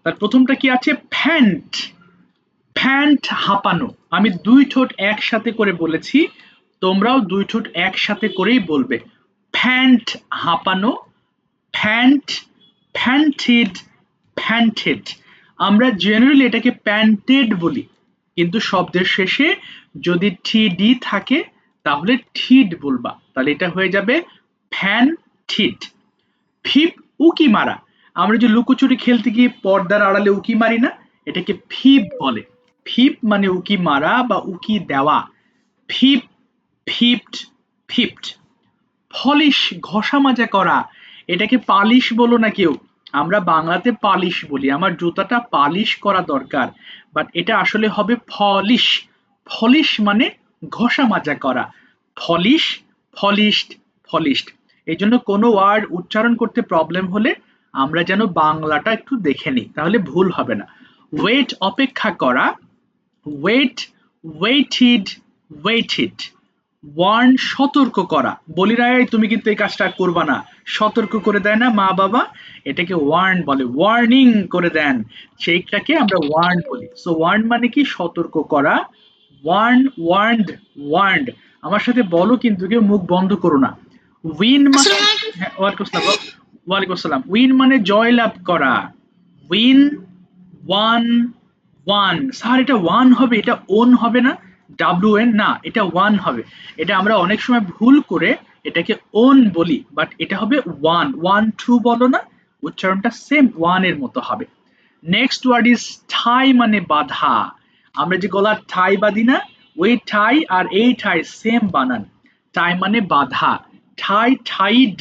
তার প্রথমটা কি আছে? ফ্যান্ট। ফ্যান্ট হাঁপানো। আমি দুই ঠোঁট একসাথে করে বলেছি, তোমরাও দুই ঠোঁট একসাথে করেই বলবে। ফ্যান্ট হাঁপানো, ফ্যান্ট, ফ্যান্টেড, ফ্যান্টেড। আমরা জেনারেলি এটাকে প্যান্টেড বলি, কিন্তু শব্দের শেষে যদি টি থাকে তাহলে ঠিড বলবা, তাহলে এটা হয়ে যাবে ফ্যান্টিড। ফিপ, উকি মারা। আমরা যে লুকোচুরি খেলতে গিয়ে পর্দার আড়ালে উকি মারি না, এটাকে ফিপ বলে। ফিপ মানে উকি মারা বা উকি দেওয়া। ফিপ, ফিপড, ফিপড। ফলিশ, ঘষা মাজা করা। এটাকে পালিশ বলো না কেউ, আমরা বাংলাতে পালিশ বলি, আমার জুতাটা পালিশ করা দরকার, বাট এটা আসলে হবে ফলিশ। ফলিশ মানে ঘষা মাজা করা। ফলিশ, ফলিশড, ফলিশড। এই জন্য কোনো ওয়ার্ড উচ্চারণ করতে প্রবলেম হলে আমরা যেন বাংলাটা একটু দেখে নিই, তাহলে ভুল হবে না। ওয়েট, অপেক্ষা করা। Wait, weighted, weighted. ওয়ার্ন, সতর্ক করা। বলি রায় তুমি কিন্তু এই কাজটা করবা না, সতর্ক করে দেয় না মা বাবা, এটাকে ওয়ার্ন বলে, ওয়ার্নিং করে দেন, সেইটাকে আমরা ওয়ার্ন বলি। সো ওয়ার্ন মানে কি? সতর্ক করা। Warn, warned, warned. আমার সাথে বলো, কিন্তু কেউ মুখ বন্ধ করো না। উইন মানে, হ্যাঁ, ওয়ালাইকুম আসসালাম, ওয়ালাইকুম আসসালাম। উইন মানে জয় লাভ করা। Win, one, one. স্যার এটা ওয়ান হবে, এটা ওন হবে না? WN না, এটা ওয়ান হবে। এটা আমরা অনেক সময় ভুল করে এটাকে ওন বলি, বাট এটা হবে ওয়ান। ওয়ান টু বলো না, উচ্চারণটা সেম ওয়ান এর মতো হবে। নেক্সট ওয়ার্ড ইজ ঠাই, মানে বাধা। আমরা যে গলার ঠাই বাঁধি না, ওই ঠাই আর এই ঠাই সেম বানান। টাই মানে বাধা। ঠাই, ঠাইড,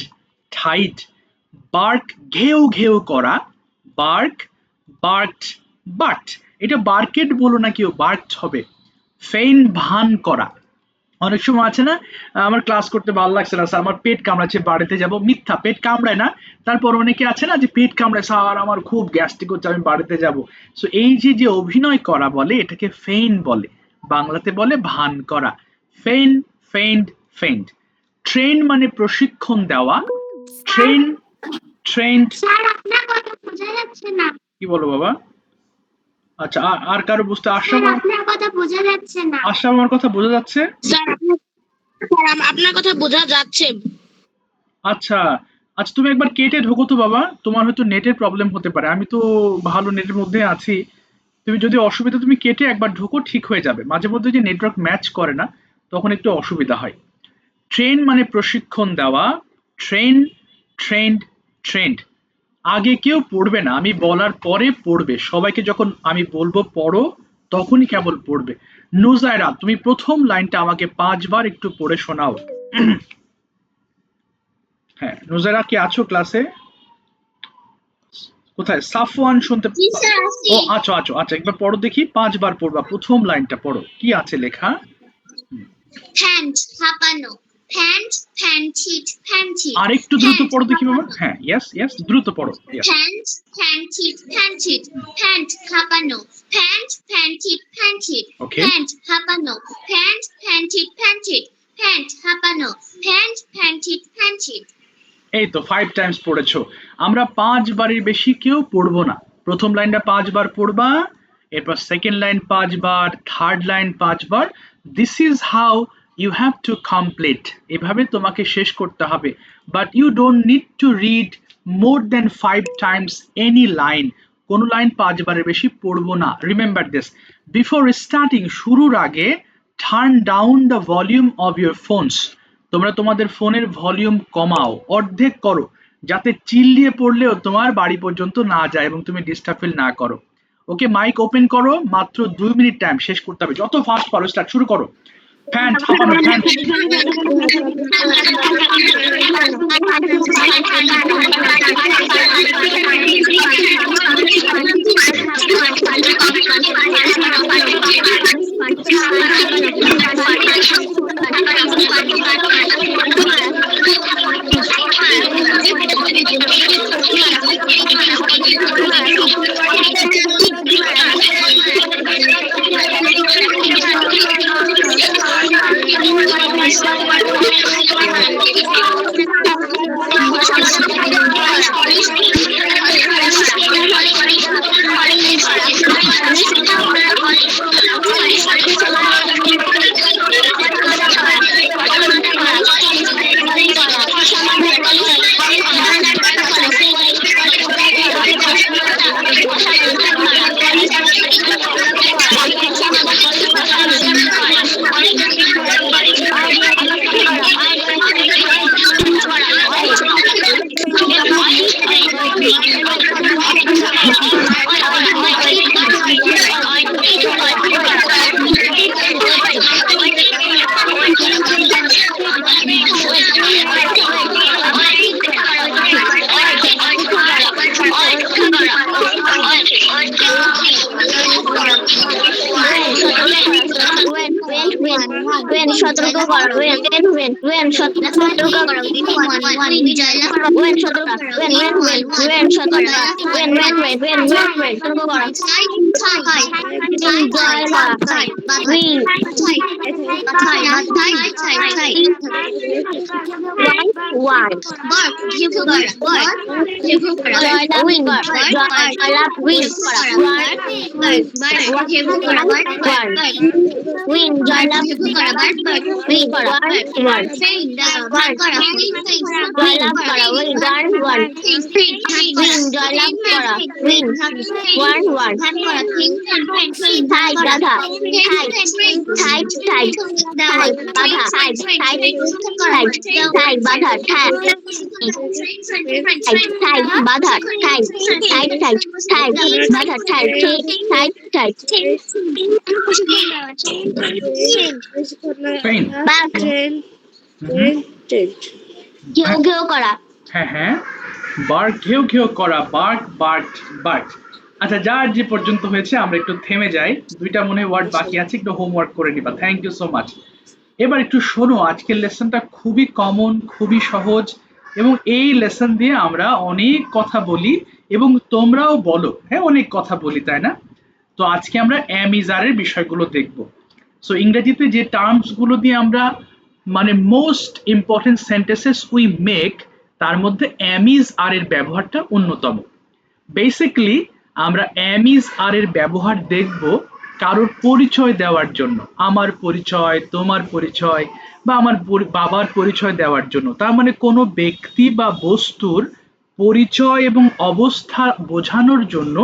ঠাইড। বার্ক, ঘেউ ঘেউ করা। Bark, barked, but. এটা বার্কেট বলো না কেউ, বার্কড হবে। ফেইন, ভান করা। অনেক সময় আছে না, আমার ক্লাস করতে ভালো লাগছে না স্যার, আমার পেট কামড়াচ্ছে, বাড়িতে যাব। মিথ্যা, পেট কামড়ায় না। তারপর অনেকে আছে না যে পেট কামড়ায়, স্যার আমার খুব গ্যাস্ট্রিক হচ্ছে, আমি বাড়িতে যাব। সো এই যে যে অভিনয় করা বলে, এটাকে ফেইন বলে, বাংলাতে বলে ভান করা। ফেইন, ফেইন্ড, ফেইন্ড। ট্রেন মানে প্রশিক্ষণ দেওয়া। Train, trend. স্যার আপনার কথা বোঝা যাচ্ছে না। কি বলো বাবা? আচ্ছা, আর কারো বুঝতে? স্যার আপনার কথা বোঝা যাচ্ছে না। আশরাফ, আমার কথা বোঝা যাচ্ছে? স্যার আপনার কথা বোঝা যাচ্ছে। আচ্ছা, আচ্ছা, তুমি একবার কেটে ঢোকো তো বাবা, তোমার হয়তো নেটের প্রবলেম হতে পারে, আমি তো ভালো নেটের মধ্যে আছি। তুমি যদি অসুবিধা, তুমি কেটে একবার ঢোকো, ঠিক হয়ে যাবে। মাঝে মধ্যে যে নেটওয়ার্ক ম্যাচ করে না, তখন একটু অসুবিধা হয়। ট্রেন মানে প্রশিক্ষণ দেওয়া। Train, trend, trend. আগে কেউ পড়বে না, আমি বলার পরে পড়বে, সবাইকে যখন আমি বলবো পড়ো, তখনই কেবল পড়বে। নুজায়রা, তুমি প্রথম লাইনটা আমাকে 5 বার একটু পড়ে শোনাও। হ্যাঁ, নুজায়রা কি আছো ক্লাসে? কোথায়? সাফওয়ান শুনতে? জি স্যার আছি। ও আছো, আছো, আচ্ছা, একবার পড়ো দেখি, 5 বার পড়বা, প্রথম লাইনটা পড়ো, কি আছে লেখা? ফ্যান্ট, হাঁপানো। ফ্যান্ট, ফ্যান্টিড, ফ্যান্টিড। আর একটু দ্রুত ফ্যান্ট, পড়ো দেখি বাবা। হাঁপানো। হ্যাঁ, ইয়েস, ইয়েস, দ্রুত পড়ো, ইয়েস। ফ্যান্ট, ফ্যান্টিড, ফ্যান্টিড। ফ্যান্ট, হাঁপানো। ফ্যান্ট, ফ্যান্টিড, ফ্যান্টিড। ওকে, ফ্যান্ট, হাঁপানো। ফ্যান্ট, ফ্যান্টিড, ফ্যান্টিড। ফ্যান্ট, হাঁপানো। ফ্যান্ট, ফ্যান্টিড, ফ্যান্টিড। এই তো 5 টাইমস পড়েছো। আমরা 5 বারের বেশি কেউ পড়বো না। প্রথম লাইনটা 5 বার পড়বা, এরপর সেকেন্ড লাইন 5 বার, থার্ড লাইন 5 বার। This is how you have to complete. এভাবে তোমাকে শেষ করতে হবে, but you don't need to read more than 5 times any line. কোনো লাইন 5 বারের বেশি পড়বো না। Remember this. বিফোর স্টার্টিং, শুরুর আগে, turn down the volume of your phones. তোমরা তোমাদের ফোনের ভলিউম কমাও, অর্ধেক করো, যাতে চিল্লিয়ে পড়লেও তোমার বাড়ি পর্যন্ত না যায় এবং তুমি ডিস্টার্ব ফিল না করো। ওকে, মাইক ওপেন করো, মাত্র 2 মিনিট টাইম, শেষ করতে হবে, যত ফাস্ট পারো স্টার্ট, শুরু করো। ফ্যান ছাপানো, ফ্যান। সতর্ক করা when সতর্ক করা when জয়লাভ when সতর্ক when সতর্ক when সতর্ক করা জয়লাভ when one bark ঘেউ করা bark ঘেউ করা জয়লাভ win করা bark ঘেউ করা bark win জয়লাভ ঘেউ করা bark win করা faint bark করা জয়লাভ করা win one win জয়লাভ করা win one করা tight বাধা tight বাধা tight বাধা tight বাধা tight বাধা tight পেন বাঘ ঘেউ ঘেউ করা হ্যাঁ বার্ক ঘেউ ঘেউ করা বার্ক বার্ক। আচ্ছা, যার যে পর্যন্ত হয়েছে আমরা একটু থেমে যাই, দুইটা মনে হয় ওয়ার্ড বাকি আছে, একটু হোমওয়ার্ক করে নিবা। Thank you so much. এবার একটু শোনো, আজকের লেসনটা খুবই কমন, খুবই সহজ, এবং এই লেসন দিয়ে আমরা অনেক কথা বলি এবং তোমরাও বলো। হ্যাঁ, অনেক কথা বলি, তাই না? তো আজকে আমরা অ্যাম ইজ আর এর বিষয়গুলো দেখব। সো ইংরেজিতে যে টার্মস গুলো দিয়ে আমরা মানে most important sentences we make, তার মধ্যে অ্যাম ইজ আর এর ব্যবহারটা অন্যতম। বেসিক্যালি আমরা অ্যাম ইজ আর এর ব্যবহার দেখব কারোর পরিচয় দেওয়ার জন্য, আমার পরিচয়, তোমার পরিচয়, বা আমার বাবার পরিচয় দেওয়ার জন্য। তার মানে কোনো ব্যক্তি বা বস্তুর পরিচয় এবং অবস্থা বোঝানোর জন্য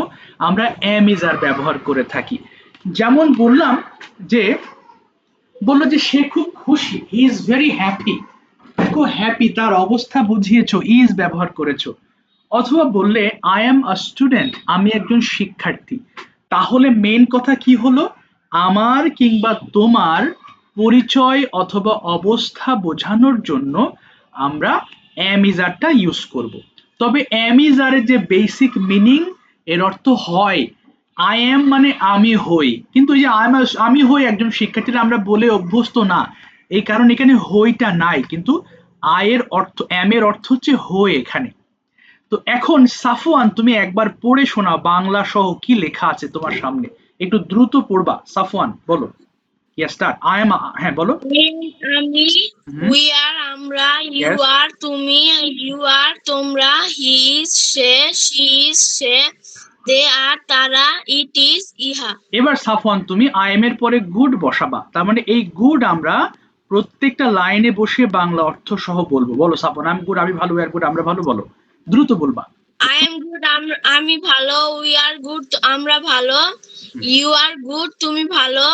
আমরা অ্যাম ইজ আর ব্যবহার করে থাকি। যেমন বললাম যে বললো যে সে খুব খুশি, হি ইজ ভেরি হ্যাপি, দেখো হ্যাপি তার অবস্থা বুঝিয়েছো, ইজ ব্যবহার করেছো। অথবা বললে আই এম আ স্টুডেন্ট, আমি একজন শিক্ষার্থী, তাহলে মেইন কথা কি হলো, আমার কিংবা তোমার পরিচয় অথবা অবস্থা বোঝানোর জন্য আমরা অ্যাম ইজ আরটা ইউজ করব। তবে অ্যাম ইজ আরের যে বেসিক মিনিং, এর অর্থ হয় আই এম মানে আমি হই, কিন্তু এই যে আমি হই একজন শিক্ষার্থীরা আমরা বলে অভ্যস্ত না, এই কারণে এখানে হইটা নাই, কিন্তু আয়ের অর্থ এম এর অর্থ হচ্ছে হই এখানে। তো এখন সাফওয়ান, তুমি একবার পড়ে শোনাও বাংলা সহ কি লেখা আছে তোমার সামনে, একটু দ্রুত পড়বা। সাফওয়ান বলো। Yes start. আই এম, হ্যাঁ বলো। আমি, উই আর আমরা, ইউ Yes. আর তুমি, ইউ আর তোমরা, হি ইজ সে, শি ইজ সে, দে আর তারা, ইট ইজ ইহা। এবার সাফওয়ান তুমি আই এম এর পরে গুড বসাবা, তার মানে এই গুড আমরা প্রত্যেকটা লাইনে বসে বাংলা অর্থ সহ বলবো। বলো সাফওয়ান, আমি গুড, আমি ভালো, আর গুড আমরা ভালো, বলো দ্রুত বলবা। আই এম গুড, আমি ভালো, উই আর গুড, আমরা ভালো, ইউ আর গুড, তুমি ভালো,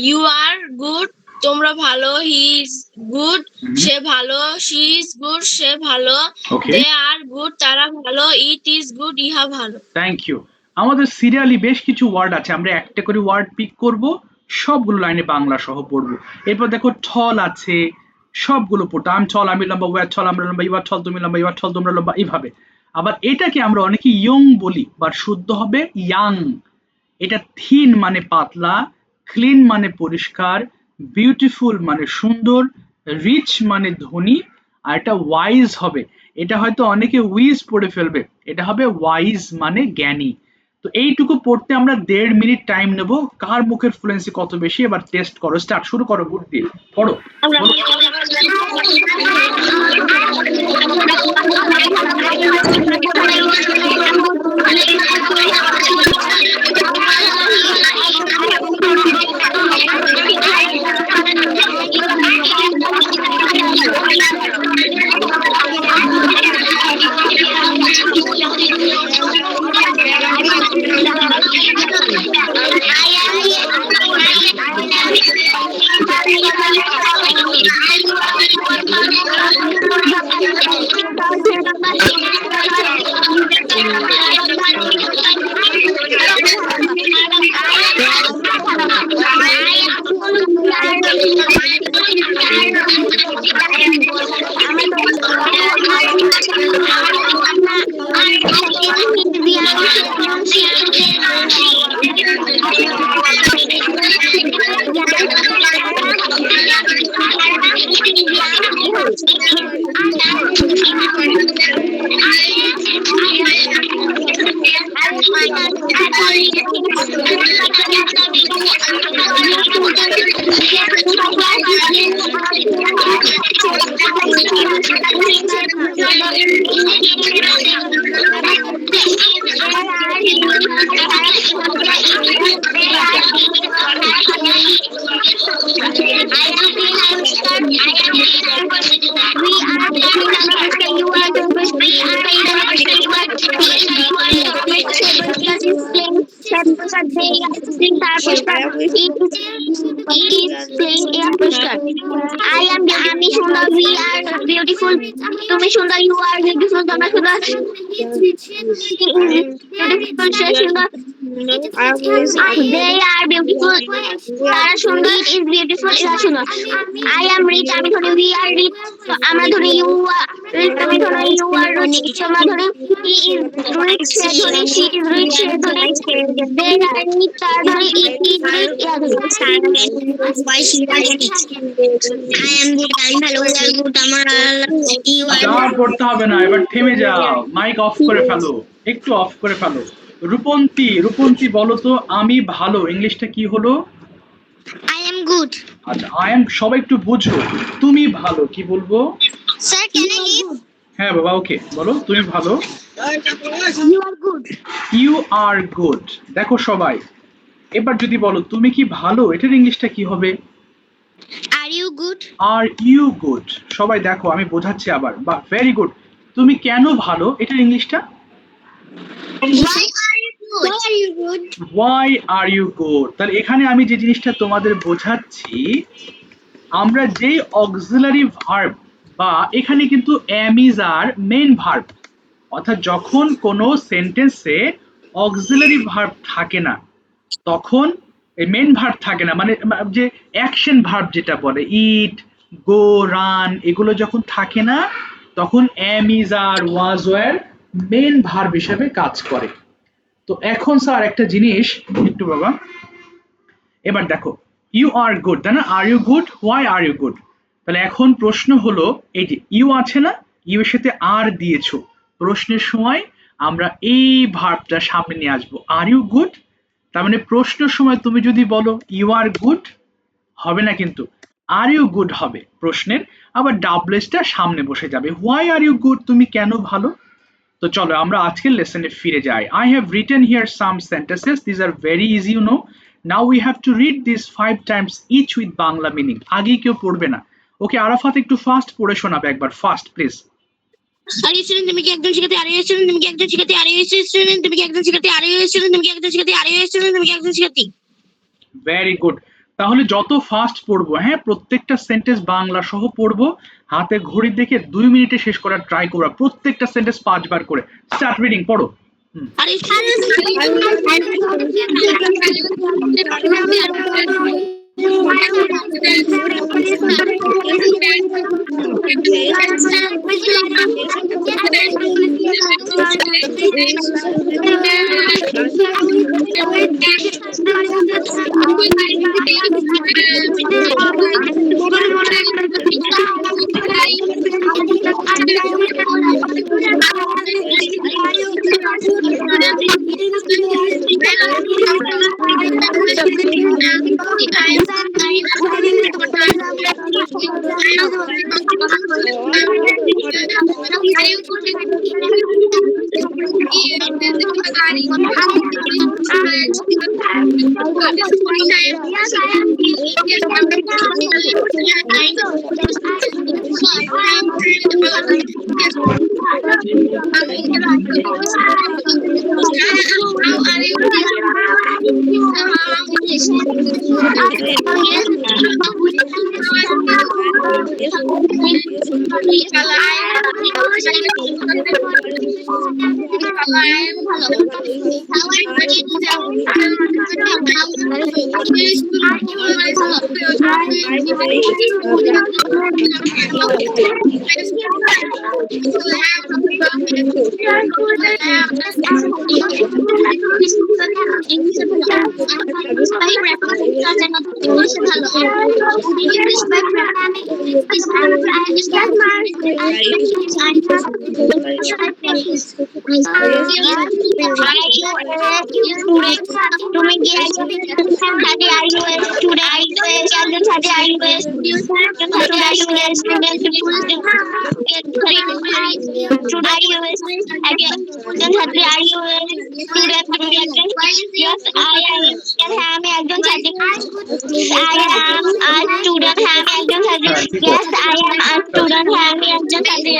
ইউ আর গুড, তোমরা ভালো, হি ইজ গুড, সে ভালো, শি ইজ গুড, সে ভালো, Okay. দে আর গুড, তারা ভালো, ইট ইজ গুড, ইহা ভালো। Thank you. আমাদের সিরিয়ালি বেশ কিছু ওয়ার্ড আছে, আমরা একটা করে ওয়ার্ড পিক করব, সবগুলো লাইনে বাংলা সহ পড়বো। এরপর দেখো ঠল আছে, সবগুলো পড়তো, আম ছল, আমি লম্বা, ওয়ার ছল, আমরা লম্বা, ইউর ছল, তুমি লম্বা, ইউর ছল, তোমরা লম্বা, এইভাবে। আবার এটাকে আমরা অনেকে ইয়ং বলি, বা শুদ্ধ হবে ইয়াং। এটা থিন মানে পাতলা, ক্লিন মানে পরিষ্কার, বিউটিফুল মানে সুন্দর, রিচ মানে ধনী, আর এটা ওয়াইজ হবে, এটা হয়তো অনেকে উইজ পড়ে ফেলবে, এটা হবে ওয়াইজ মানে জ্ঞানী। তো এইটুকু পড়তে আমরা 1.5 মিনিট টাইম নেব। কার মুখের ফ্লুয়েন্সি কত বেশি, এবার টেস্ট করো, স্টার্ট, শুরু করো, গুড দিয়ে পড়ো। আমি সুন্দর, we are beautiful, তুমি সুন্দর, you are beautiful, তোমরা সুন্দর, beautiful, সে সুন্দর, they are beautiful, তারা সুন্দর, is beautiful, এরা সুন্দর, I am rich, আমি ধনী, we are rich, আমরা ধনী, you are rich, তুমি ধনী, you are rich, তোমরা ধনী, he is rich, সে ধনী, she is rich, সে ধনী, they are rich, তারা ধনী, it is rich, এরা ধনী। Why she is rich? I am good, I'm hello, we are good, আমরা you are আর পড়তে হবে না, এবার থেমে যাও, মাইক অফ করে ফেলো, একটু অফ করে ফেলো। রূপন্তী বলো তো আমি ভালো ইংলিশটা কি হলো? I am good. আচ্ছা, আই এম সবাই একটু বুঝো, তুমি ভালো কি বলবো? Sir, can I leave? হ্যাঁ বাবা, ওকে বলো তুমি ভালো। You are good. You are good. দেখো সবাই, এবার যদি বলো তুমি কি ভালো, এটার ইংলিশটা কি হবে? Are you good? Are you good. সবাই দেখো আমি বোঝাচ্ছি আবার, বা ভেরি গুড। তুমি কেন ভালো, এটার ইংলিশটা? Why are you good? Why are you good? Why are you good. তাহলে এখানে আমি যে জিনিসটা তোমাদের বোঝাচ্ছি, আমরা যে অক্সিলারি ভার্ব, বা এখানে কিন্তু am is আর মেইন ভার্ব, অর্থাৎ যখন কোনো সেন্টেন্সে অক্সিলারি ভার্ব থাকে না, তখন এই মেইন ভার্ব থাকে না, মানে যে অ্যাকশন ভার্ব যেটা বলে ইট, গো, রান, এগুলো যখন থাকে না, তখন am is আর was were মেইন ভার্ব হিসেবে কাজ করে। তো এখন স্যার একটা জিনিস একটু বাবা, এবার দেখো ইউ আর গুড, তাই না? Are you good, why are you good? তাহলে এখন প্রশ্ন হলো, এই যে ইউ আছে না, ইউ এর সাথে আর দিয়েছো, প্রশ্নের সময় আমরা এই ভার্বটা সামনে নিয়ে আসবো, আর ইউ গুড। তার মানে প্রশ্নের সময় তুমি যদি বলো ইউ আর গুড, হবে না কিন্তু, আর ইউ গুড হবে প্রশ্নের, আবার ডাবলএসটা সামনে বসে যাবে, হোয়াই আর ইউ গুড, তুমি কেন ভালো। তো চলো আমরা আজকের লেসনে ফিরে যাই। I have written here some sentences. These are very easy, you know. Now we have to read these 5 times each with Bangla meaning. আগে কেউ পড়বে না। ওকে, আরাফাত একটু ফাস্ট পড়ে শোনাবে একবার, fast please. Are you student? তুমি কি একজন শিক্ষার্থী? Are you student? তুমি কি একজন শিক্ষার্থী? Are you student? তুমি কি একজন শিক্ষার্থী? Are you student? তুমি কি একজন শিক্ষার্থী? Are you student? তুমি কি একজন শিক্ষার্থী? Very good. তাহলে যত ফাস্ট পড়বো, হ্যাঁ, প্রত্যেকটা সেন্টেন্স বাংলা সহ পড়বো, হাতে ঘড়ি দেখে 2 মিনিটে শেষ করার ট্রাই করবা, প্রত্যেকটা সেন্টেন্স 5 বার করে। স্টার্ট রিডিং, পড়ো। Are you বলছে ভালো তুমি কি সাথে আর ইউ এস স্টুডেন্ট একজন সাথে are U S student are U S একজন সাথে আর ইউ এস স্টুডেন্ট আমি একজন সাথে I am a student. হ্যাঁ আমি একজন ছাত্রী। Yes, I am a student. হ্যাঁ আমি একজন ছাত্রী।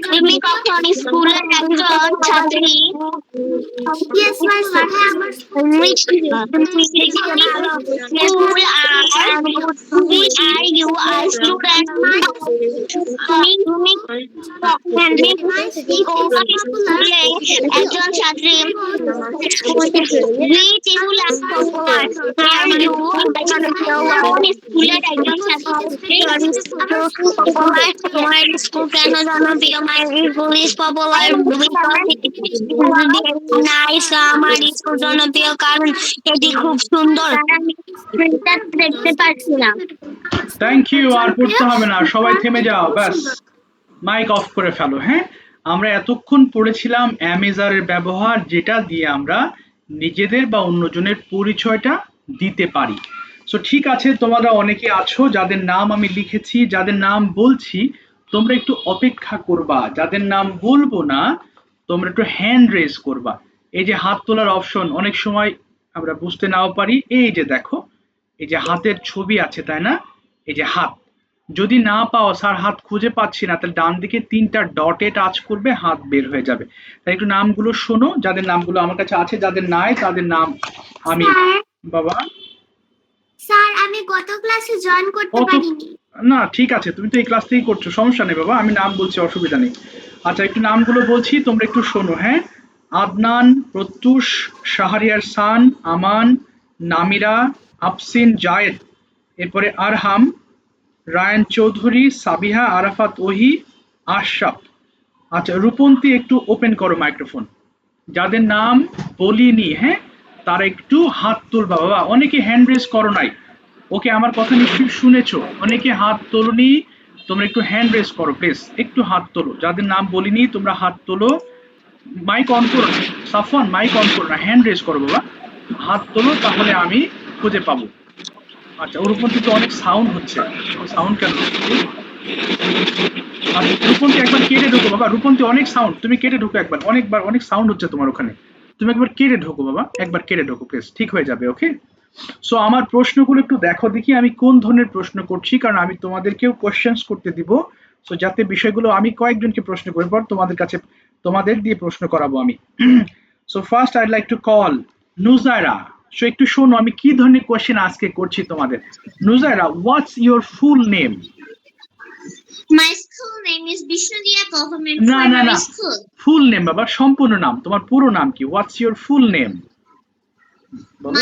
তুমি কখন স্কুলের একজন ছাত্রী? Yes, my son. Which are you a student? একজন ছাত্রী। Which school are you? কোন স্কুলের একজন ছাত্রী? তোমার স্কুল কেন জনপ্রিয়? My school is popular because it is nice. আমার স্কুল জনপ্রিয় কারণ এটি খুব সুন্দর। দেখতে পাচ্ছিলাম। Thank you. আর পড়তে হবে না, সবাই থেমে যাও, ব্যাস মাইক অফ করে ফেলো। হ্যাঁ, আমরা এতক্ষণ পড়েছিলাম অ্যামেজারের ব্যবহার, যেটা দিয়ে আমরা নিজেদের বা অন্যজনের পরিচয়টা দিতে পারি। সো ঠিক আছে, তোমরা অনেকে আছো যাদের নাম আমি লিখেছি, যাদের নাম বলছি তোমরা একটু অপেক্ষা করবা, যাদের নাম বলবো না তোমরা একটু হ্যান্ড রেজ করবা। এই যে হাত তোলার অপশন অনেক সময় আমরা বুঝতে নাও পারি, এই যে দেখো এই যে হাতের ছবি আছে তাই না, এই যে হাত, যদি না পাও স্যার হাত খুঁজে পাচ্ছি না, তাহলে ডান দিকে 3টা ডটে টাচ করবে, হাত বের হয়ে যাবে। তাই একটু নামগুলো শোনো, যাদের নামগুলো আমার কাছে আছে, যাদের নাই তাদের নাম আমি বাবা। স্যার আমি গত ক্লাসে জয়েন করতে পারিনি। না ঠিক আছে, তুমি তো এই ক্লাস থেকেই করছো, সমস্যা নেই বাবা, আমি নাম বলছি, অসুবিধা নেই। আচ্ছা একটু নামগুলো বলছি, তোমরা একটু শোনো। হ্যাঁ, আদনান, প্রত্যুষ, শাহরিয়ার সান, আমান, নামিরা, আফসিন, জায়েদ, এরপরে আরহাম, রায়ান চৌধুরী, সাবিহা, আরাফাত, ওহি, আশরাফ। আচ্ছা রূপন্তী একটু ওপেন করো মাইক্রোফোন। যাদের নাম বলিনি হ্যাঁ তারা একটু হাত তুলবা বাবা, অনেকে হ্যান্ড রেজ করো নাই। ওকে, আমার কথা নিশ্চয়ই শুনেছো, অনেকে হাত তোলনি, তোমরা একটু হ্যান্ড রেজ করো প্লিজ, একটু হাত তোলো। যাদের নাম বলিনি তোমরা হাত তোলো, মাইক অন করো না, সাফওয়ান মাইক অন করো না, হ্যান্ড রেজ করো বাবা, হাত তোলো, তাহলে আমি খুঁজে পাবো। আচ্ছা ওর উপর থেকে অনেক সাউন্ড হচ্ছে, সাউন্ড কেন হচ্ছে? আচ্ছা রূপন্তী একবার কেটে ঢোকো বাবা, রূপন্তী অনেক সাউন্ড, তুমি কেটে ঢোকো একবার, অনেকবার অনেক সাউন্ড হচ্ছে তোমার ওখানে, তুমি একবার কেটে ঢোকো বাবা, একবার কেটে ঢোকো প্লিজ, ঠিক হয়ে যাবে। ওকে, সো আমার প্রশ্নগুলো একটু দেখো দেখি আমি কোন ধরনের প্রশ্ন করছি, কারণ আমি তোমাদেরকেও কোশ্চেন্স করতে দিব, সো যাতে বিষয়গুলো আমি কয়েকজনকে প্রশ্ন করে পর তোমাদের কাছে তোমাদের দিয়ে প্রশ্ন করাবো আমি। So first I'd like to call Nujaira. So একটু শোনো আমি কি ধরনের কোশ্চেন আজকে করছি তোমাদের। Nujaira, what's your full name? My school name is Bishnudia Government না না না, Primary School. ফুল নেম বাবা, সম্পূর্ণ নাম, তোমার পুরো নাম কি? হোয়াটস your full name?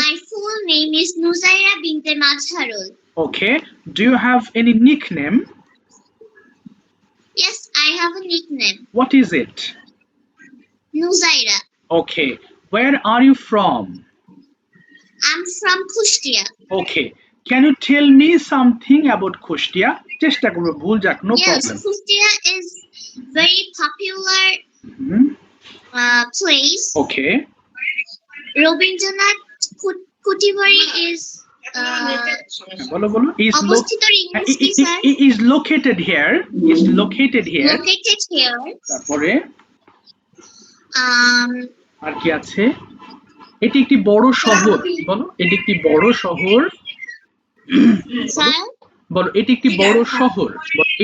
My full name is Nuzaira Binte Mazharul. Okay, do you have any nickname? Yes, I have a nickname. What is it? Nuzaira. Okay, where are you from? I'm from Kushtia. Okay, can you tell me something about Kushtia? চেষ্টা করবো, ভুল যাক, no Yes, problem. Kushtia is very popular place. Okay, Robindranath Kutibari is বলো বলো, অবস্থিত English sir, is located here, is located here. located here. তারপরে Um, আর কি আছে? এটি একটি বড় শহর, বলো এটি একটি বড় শহর, স্যার বলো এটি একটি বড় শহর,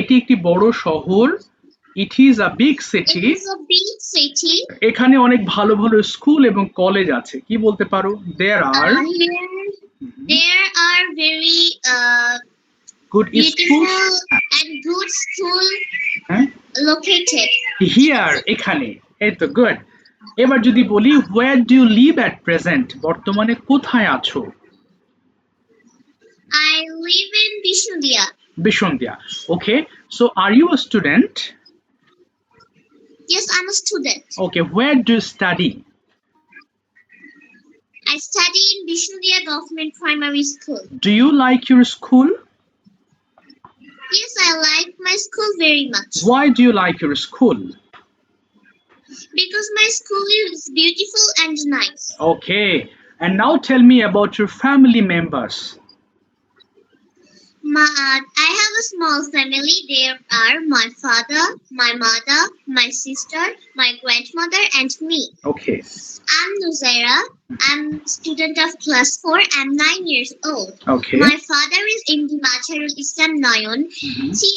এটি একটি বড় শহর, it is a big city. it is a big city. এখানে অনেক ভালো ভালো স্কুল এবং কলেজ আছে, কি বলতে পারো? there are There are very good beautiful schools and good school হ্যাঁ located. here, এখানে, এই তো গুড। এবার যদি বলি where do you live at present, বর্তমানে কোথায় আছো? I live in Bishnudia. Bishondia. Okay, so are you a student? Yes, I'm a student. Okay, where do you study? I study in Bishnudia Government Primary School. Do you like your school? Yes, I like my school very much. Why do you like your school? Because my school is beautiful and nice. Okay, and now tell me about your family members. I have a small family. There are my father, my mother, my sister, my grandmother, and me. Okay, I'm Nuzaira. I'm student of class 4. I'm 9 years old. okay. My father is Imdi Macharul Islam Nayon. He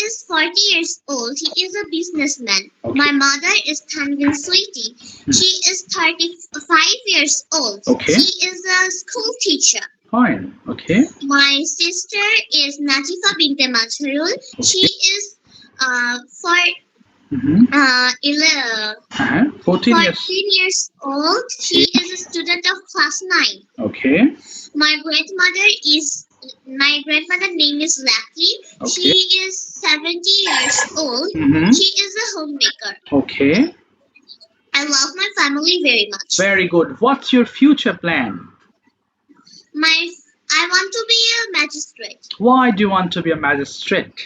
is 40 years old. He is a businessman. Okay. My mother is Tanvin Sweetie. She is 35 years old. Okay. She is a school teacher. Fine. Okay. My sister is Natifa Binte Macharul. She is Mhm. 14 years. 14 years old. She is a student of class 9. Okay. My grandmother name is Lucky. Okay. She is 70 years old. Mhm. She is a homemaker. Okay. I love my family very much. Very good. What's your future plan? I want to be a magistrate Why do you want to be a magistrate?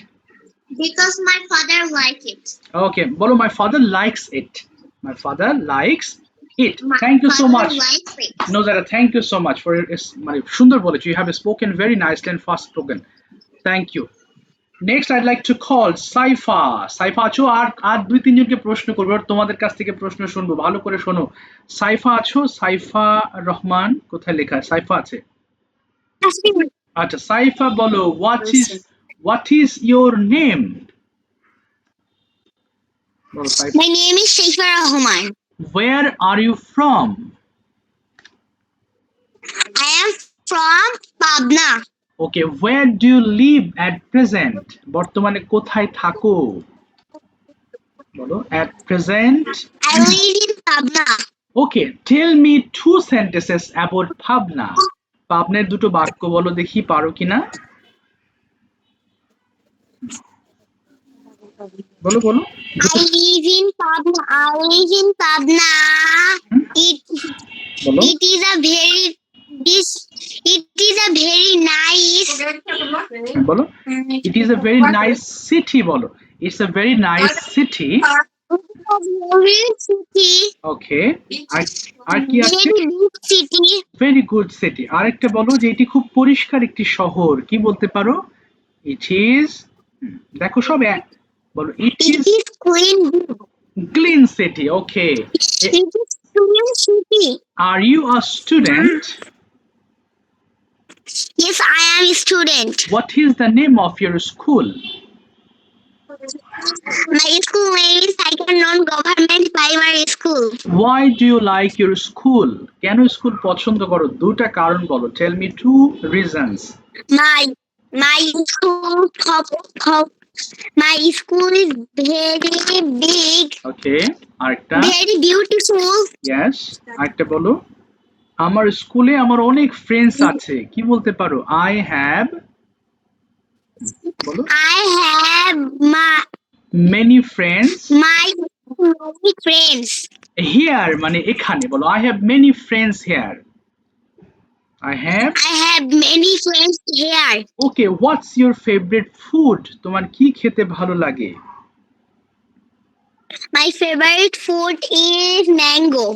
because my father like it. Okay, bolo, my father likes it. My father likes it. My Thank you so father much. likes it. Nozara, thank you so much for your মানে সুন্দর বলেছো. You have spoken very nicely and fast spoken. Thank you. Next, I'd like to call Saifa. Saifa আছো? আর দুই তিনজনকে প্রশ্ন করবো, আর তোমাদের কাছ থেকে প্রশ্ন শুনবো, ভালো করে শোনো। সাইফা আছো? সাইফা রহমান কোথায় লেখা? সাইফা আছে? আচ্ছা, সাইফা বলো, what is your name? বলো Saifa. My name is Sheifa Rahman. Where are you from? I am from Pabna. Okay, where do you live at present? বর্তমানে কোথায় থাকো? বলো at present. I live in Pabna. Okay, tell me 2 sentences about Pabna. পাবনার দুটো বাক্য বলো দেখি, পারো কিনা? বলো বলো। I live in Pabna. I live in Pabna. বলো। It is a very nice. বলো। It is a very nice city বলো। It's a very nice city. Very city. Okay. আর কি আছে? Very big city. Very good city. আরেকটা বলো যে এটি খুব পরিষ্কার একটি শহর। কি বলতে পারো? It is দেখো সব এক বলো। It It is is clean. clean city. Okay. It is clean city. Are you a student? Yes, I am a student. What is the name of your school? My school name is Saikan Non-Government Primary School. Why do you like your school? কেন school পছন্দ করো? দুটা কারণ বলো। Tell me 2 reasons. My school my school is very big. Okay. আরেকটা? Very beautiful. Yes. আরেকটা বলো। আমার স্কুলে আমার অনেক ফ্রেন্ডস আছে। কি বলতে পারো? I have বলো। I have many friends many friends. here মানে এখানে বলো। I have many friends here. I have many friends here. Okay, what's your favorite food? তোমার কি খেতে ভালো লাগে? My favorite food is mango.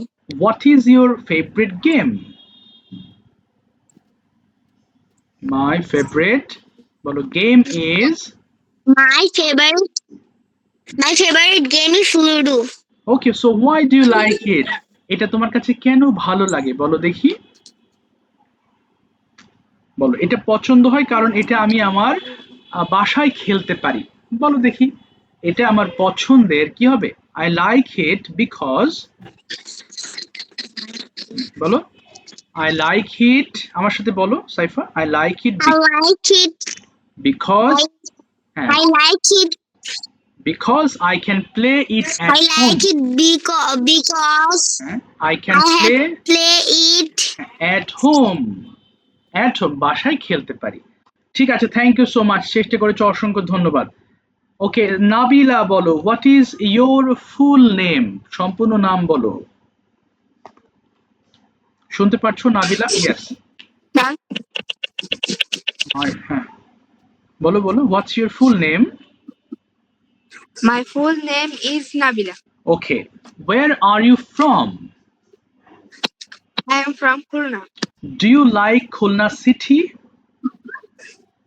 What is your favorite game? My favorite বলো game is My favorite game is Ludo. Okay, so why do you like it? এটা তোমার কাছে কেন ভালো লাগে বলো দেখি। বলো এটা পছন্দ হয় কারণ এটা আমি আমার বাসায় খেলতে পারি। বলো দেখি এটা আমার পছন্দের কি হবে? I like it because বলো I like it আমার সাথে বলো Saifa. I like it because I like it because I can play it at I home. like it because I can play it at home. At home বাসায় খেলতে পারি। ঠিক আছে, thank you so much, চেষ্টা করেছো, অসংখ্য ধন্যবাদ। ওকে, নাবিলা বলো, what is your full name? সম্পূর্ণ নাম বলো। শুনতে পাচ্ছো নাবিলা? ইয়েস, হ্যাঁ, বলো বলো, what's your full name? My full name is Nabila. Okay, where are you from? I am from Khulna. Do you like Khulna city?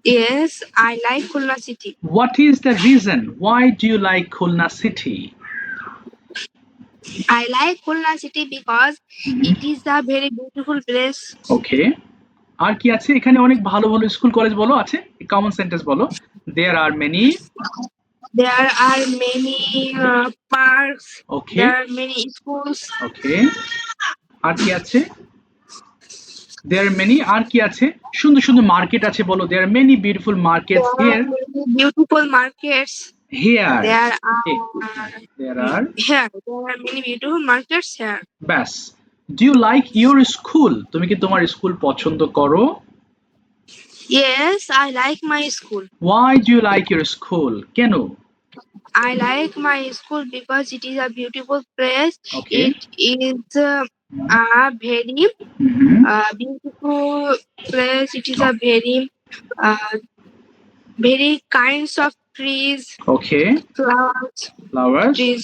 Yes, I like Khulna city what is the reason why do you like Khulna city? I like Khulna city because it is a very beautiful place. ওকে, আর কি আছে এখানে? অনেক ভালো ভালো school college বলো আছে, common sentence বলো। There are many. There are many parks. Okay There are many schools. Okay, আর কি আছে? দেয়ার মেনি, আর কি আছে? সুন্দর সুন্দর মার্কেট আছে বলো। There many beautiful markets There here. are many beautiful markets. Here There are there are here. There are many beautiful markets here. ব্যাস। Do you like your school? তুমি কি তোমার স্কুল পছন্দ করো? Yes, I like my school. Why do you like your school? কেন? I like my school because it is a beautiful place. Okay. It is a very beautiful place. It is a very kinds of trees, okay, flowers, flowers. trees.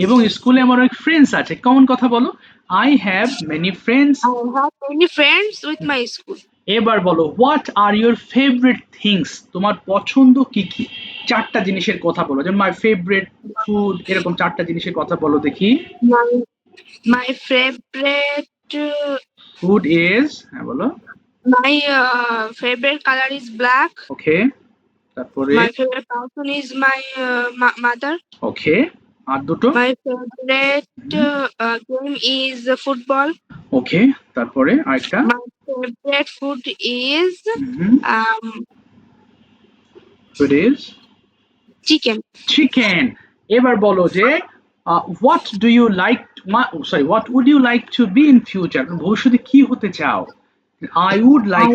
এবং স্কুলে আমার অনেক friends আছে, common কথা বলো। I have many friends. I have many friends with my school. এবার বলো, what are your favourite things? তোমার পছন্দ কি কি? চারটা জিনিসের কথা বলো, যেমন মাই ফেভারিট ফুড, এরকম চারটা জিনিসের কথা বলো দেখি। My favorite ফুড ইজ, হ্যাঁ বলো। my favorite color is black. ওকে, তারপরে My favorite person is my mother. ওকে, আর দুটো। My favorite game is football. ওকে, তারপরে আরেকটা। My favorite food is food is chicken. Chicken. এবার বলো যে what do you like, sorry, what would you like to be in future? ভবিষ্যতে কি হতে চাও? I would like,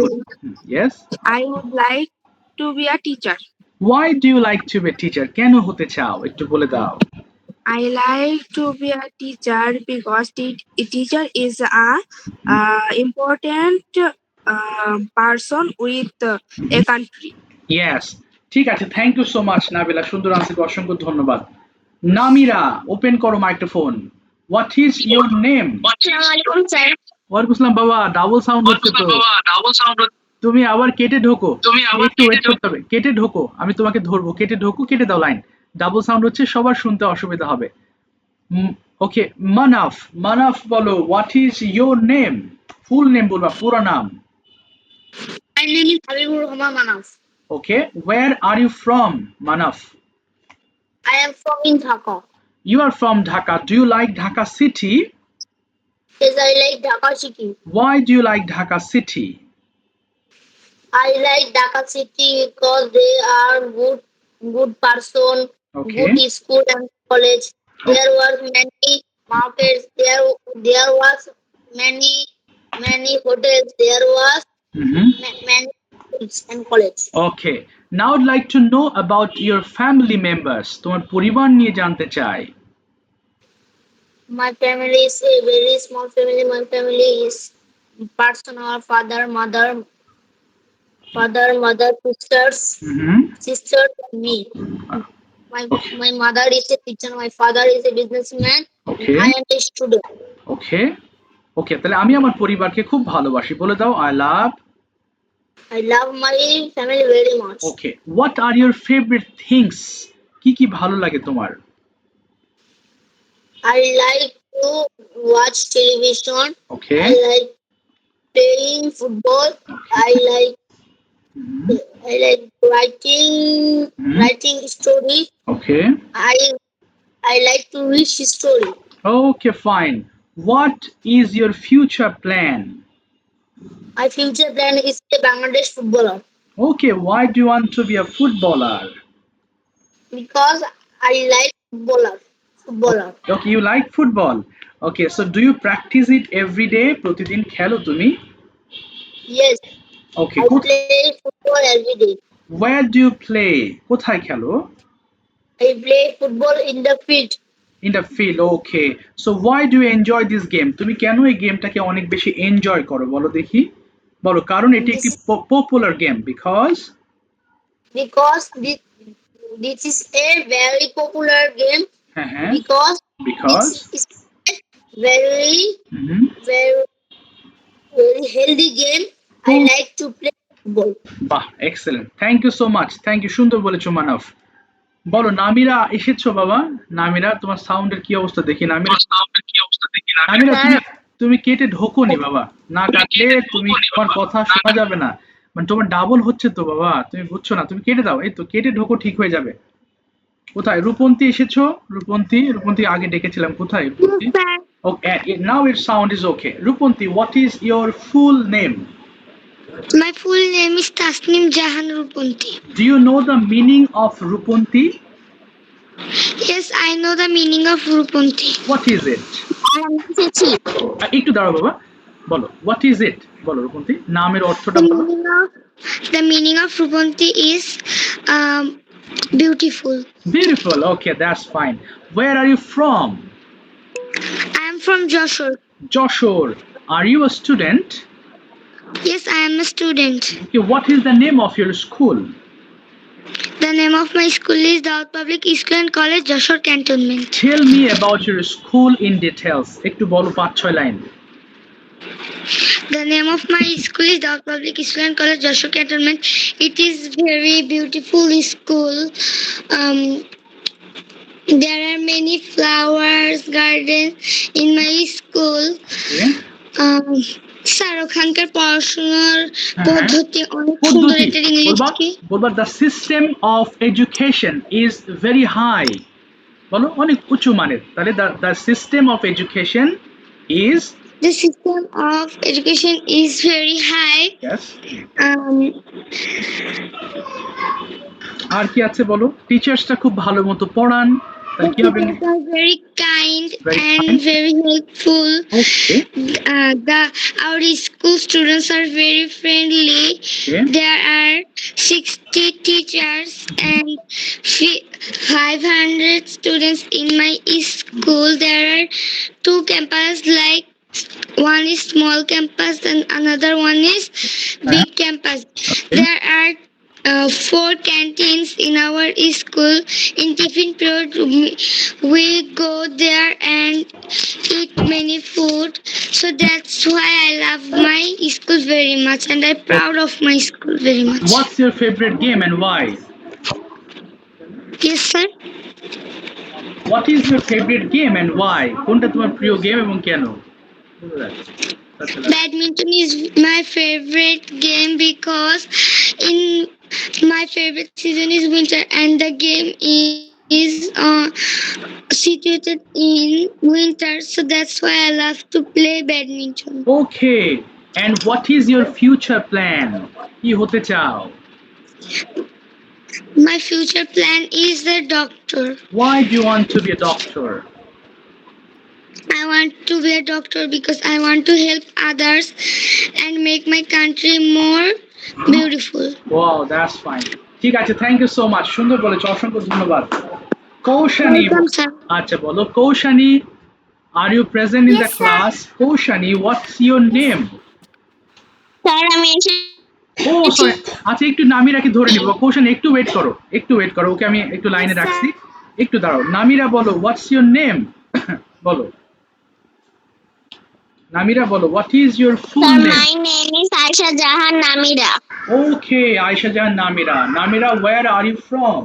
yes. I would like to be a teacher. Why do you like to be a teacher? কেন হতে চাও একটু বলে দাও। I like to be a teacher because a teacher is a important person with a country. ইয়েস, ঠিক আছে, thank you so much Nabila, সুন্দর আনসারকে অসংখ্য ধন্যবাদ। নামিরা, ওপেন করো microphone. What is your name? আসসালামু আলাইকুম স্যার। ওয়ালাইকুম আসসালাম বাবা, ডাবল সাউন্ড হচ্ছে তো। তুমি আবার কেটে ঢোকো, একটু ওয়েট করতে হবে। কেটে ঢোকো, আমি তোমাকে ধরবো। কেটে ঢোকো, কেটে দাও লাইন। ডাবল সাউন্ড হচ্ছে, সবার শুনতে অসুবিধা হবে। ওকে, মানাফ, মানাফ বলো, what is your name? Full name বলবা, পুরো নাম। My name is Habibur Rahman Manaf. Okay, where are you from, Manaf? I am from in Dhaka. You are from Dhaka. Do you like Dhaka city? Yes, I like Dhaka city. Why do you like Dhaka city? I like Dhaka city because they are good person, Okay. good school and college. There were many markets. There was many hotels. There was many schools and college. Okay. Now I'd like to know about your family members. তোমার পরিবার নিয়ে জানতে চাই। My family is a very small family. My family is personal father, mother, sisters, and me. My mother is a teacher. My father is a businessman. Okay. I am a student. Okay. Okay, তাহলে আমি আমার পরিবারকে খুব ভালোবাসি। বলে দাও, I love my family very much. Okay. What are your favorite things? কি কি ভালো লাগে তোমার? I like to watch television. Okay. I like playing football. I like writing story. Okay. I like to read story. Okay, fine. What is your future plan? My future plan is a Bangladesh footballer Okay, why do you want to be a footballer? because I like footballer. Okay, you like football. Okay, so do you practice it every day? প্রতিদিন খেলো তুমি? Yes, okay, I play football every day. where do you play? কোথায় খেলো? I play football in the field In the field. Okay, so why do you enjoy this game? তুমি কেন এই গেমটাকে অনেক বেশি এনজয় করো বলো দেখি? বলো, কারণ এটি একটি this is popular game, because because this is a very popular game হ্যাঁ হ্যাঁ, because because this is very very very healthy game. I like to play football. বাহ, excellent, thank you so much, thank you, সুন্দর বলেছো মানব। বলো নামিরা, এসেছো বাবা? নামিরা, তোমার সাউন্ডের কি অবস্থা দেখি। নামিরা, নামিরা, তুমি তুমি কেটে ঢোকোনি বাবা, না কাটলে তুমি, তোমার কথা শোনা যাবে না, মানে তোমার ডাবল হচ্ছে তো বাবা, তুমি বুঝছো না, তুমি কেটে দাও, এই তো কেটে ঢোকো, ঠিক হয়ে যাবে। কোথায় রূপন্তী এসেছো? রূপন্তী, রূপন্তী আগে ডেকেছিলাম, কোথায় Rupanti? Okay, now its sound is okay. Rupunti, what is your full name? My full name is Tasnim Jahan Rupunti. Do you know the meaning of Rupunti? Yes, I know the meaning of Rupunti. What is it? I am Chichi. একটু দাঁড়াও বাবা, বলো what is it, বলো রূপন্তী, নামের অর্থটা The বলো। meaning of Rupunti is um, beautiful. Beautiful, okay, that's fine. Where are you from? I am from Joshua. Joshore. Are you a student? Yes, I am a student. Okay, what is the name of your school? The name of my school is Daud Public School and College, Joshua Cantonment. Tell me about your school in details. একটু বলো 5-6 line. The name of my school is Daud Public School and College, Joshua Cantonment. It is very beautiful school. There are many flowers, gardens in my school. Sir ওখানকার পড়াশোনার পদ্ধতি অনেক সুন্দর। এটার English কি? বলবা the system of education is very high, বলো অনেক উঁচু মানের, তাহলে the system of education is, The system of education is very high. yes, Um, আর কি আছে বলো? টিচার্সটা খুব ভালো মতো পড়ান, তাহলে the কি হবে? teachers are very kind Very and kind. very helpful. Okay, Our school students are very friendly. okay, There are 60 teachers and 500 students in my school. There are two campuses, like one is small campus and another one is big campus. There are 4 canteens in our school. In tiffin period, we go there and eat many food. So that's why I love my school very much and I'm proud of my school very much. what's your favorite game and why? Yes, sir. What is your favorite game and why? কোনটা তোমার প্রিয় game এবং কেন? Badminton is my favorite game because in my favorite season is winter and the game is situated in winter, so that's why I love to play badminton. Okay, and what is your future plan? কি হতে চাও? My future plan is a doctor. Why do you want to be a doctor? I want to be a doctor because I want to help others and make my country more beautiful. Wow, that's fine. ঠিক আছে, thank you so much, সুন্দর বলেছো, অসংখ্য ধন্যবাদ। Koushani, Welcome, sir. আচ্ছা বলো Koushani, are you present in the Yes, sir. Class? Koushani, what's your name? Sir, আমি ও sorry, আচ্ছা একটু নামিরাকে ধরে নিব। কৌশানী একটু ওয়েট করো, একটু ওয়েট করো, ওকে আমি একটু লাইনে রাখছি, একটু দাঁড়াও। নামিরা বলো, হোয়াটস ইউর নেম? বলো নামিরা, বলো what is your full Sir, name? my name is Aisha Jahan Namira. Okay, Aisha Jahan Namira. Namira, where are you from?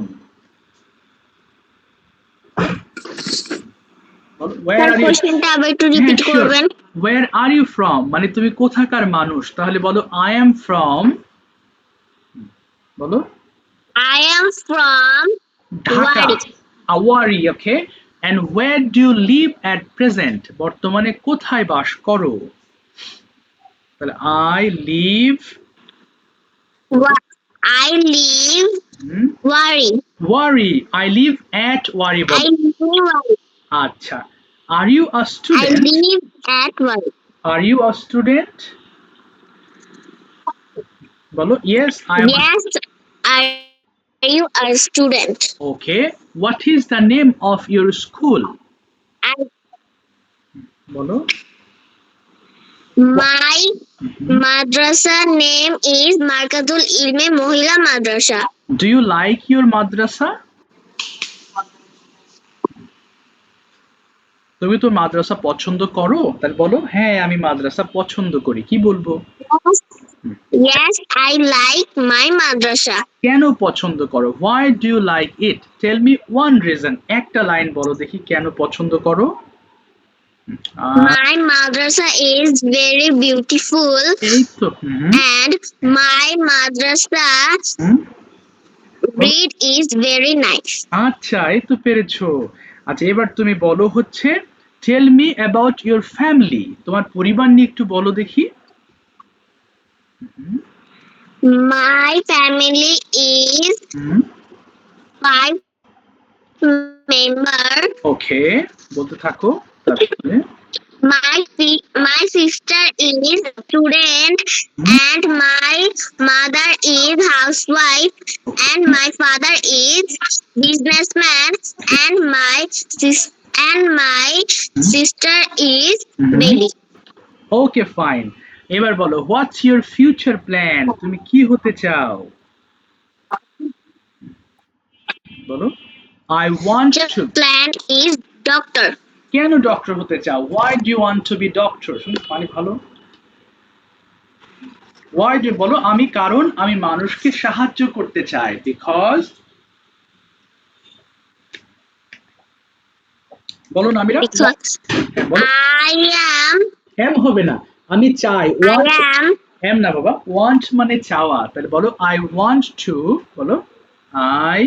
Where Sir, are you? কোশ্চেনটা আবার একটু রিপিট হ্যাঁ, sure. করবেন। Where are you from? মানে তুমি কোথাকার মানুষ? তাহলে বলো I am from, বলো I am from Dhaka, Wari. Awari, okay? And where do you live at present? বর্তমানে কোথায় বাস করো? তাহলে I live, I live hmm, Wari. Wari. I live at Wari. I live Wari. আচ্ছা, are you a I student? live at Wari. Are you a student? বলো yes I am Yes, are you a student? okay what is the name of your school I, বলো my madrasa name is Markatul Ilme Mohila Madrasa. do you like your madrasa তুমি তো মাদ্রাসা পছন্দ করো তাহলে বলো হ্যাঁ আমি মাদ্রাসা পছন্দ করি কি বলবো Yes, I like my madrasa. কেন পছন্দ করো why do you like it tell me one reason একটা লাইন বলো দেখি কেন পছন্দ করো My madrasa is very beautiful এই তো and my madrasa read is very nice. আচ্ছা এই তো পেরেছো আচ্ছা এবার তুমি বলো হচ্ছে tell me about your family তোমার পরিবার নিয়ে একটু বলো দেখি My family is 5 members. ওকে বলতে থাকো তারপরে My sister is student and my mother is housewife and my father is businessman and my sister is baby. Okay fine এবার বলো হোয়াটস ইওর ফিউচার প্ল্যান তুমি কি হতে চাও বলো I want two Plan is doctor. কেন doctor হতে চাও why do you want to be doctor মানে ভালো why do বলো আমি কারণ আমি মানুষকে সাহায্য করতে চাই because বলো নামিরা Because বলো I am এম হবে না আমি চাই I am এম না বাবা want মানে চাওয়া তাহলে বলো I want to বলো I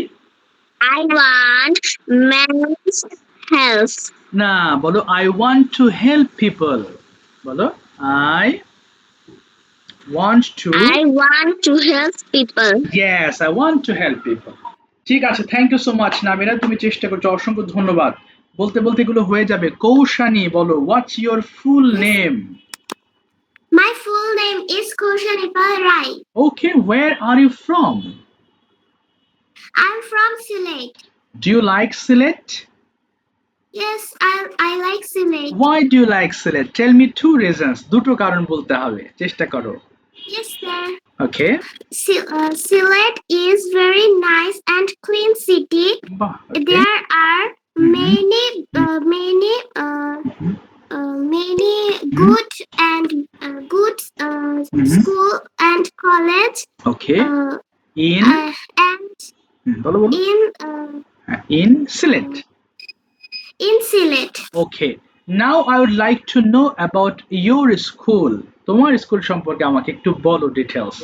want man's health. না বলো I want to help people বলো I want to I want to help people. yes I want to help people ঠিক আছে thank you so much Namira তুমি চেষ্টা করছো অসংখ্য ধন্যবাদ বলতে বলতে এগুলো হয়ে যাবে কৌশানী বলো হোয়াটস your full name My full name is Koshanipa Rai. Okay where are you from I'm from Sylhet. do you like Sylhet Yes, I like Sylhet. why do you like Sylhet tell me two reasons দুটো কারণ বলতে হবে চেষ্টা করো Yes, sir. okay Sylhet is very nice and clean city. বাহ okay. There are many good and school and college. okay in And বলো বলো in Sylhet in Sylhet. okay now I would like to know about your school তোমার school সম্পর্কে আমাকে একটু বলো details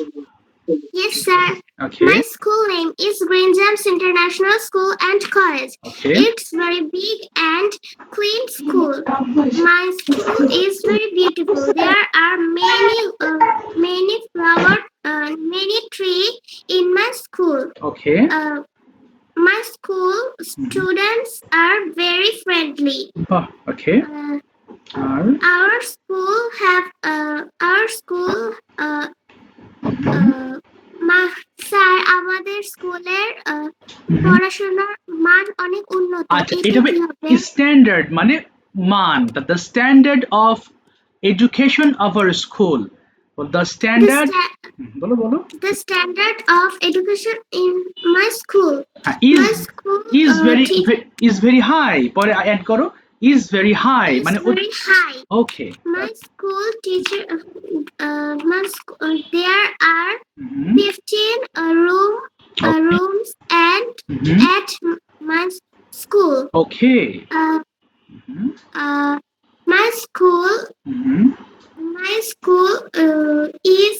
Yes, sir. okay My school name is Green Gems International School and College. okay It's very big and clean school. My school is very beautiful. There are many flowers, many trees in my school. okay My school students are very friendly. বাহ okay আর Our school sir আমাদের স্কুলের পড়াশোনার মান অনেক উন্নত। আচ্ছা এটা হবে স্ট্যান্ডার্ড মানে মান the standard of education of our school the standard বলো বলো The standard of education in my school. My school is very high পরে অ্যাড করো is very high is মানে very high. okay My school teacher, there are 15 rooms and at my school. okay My school is.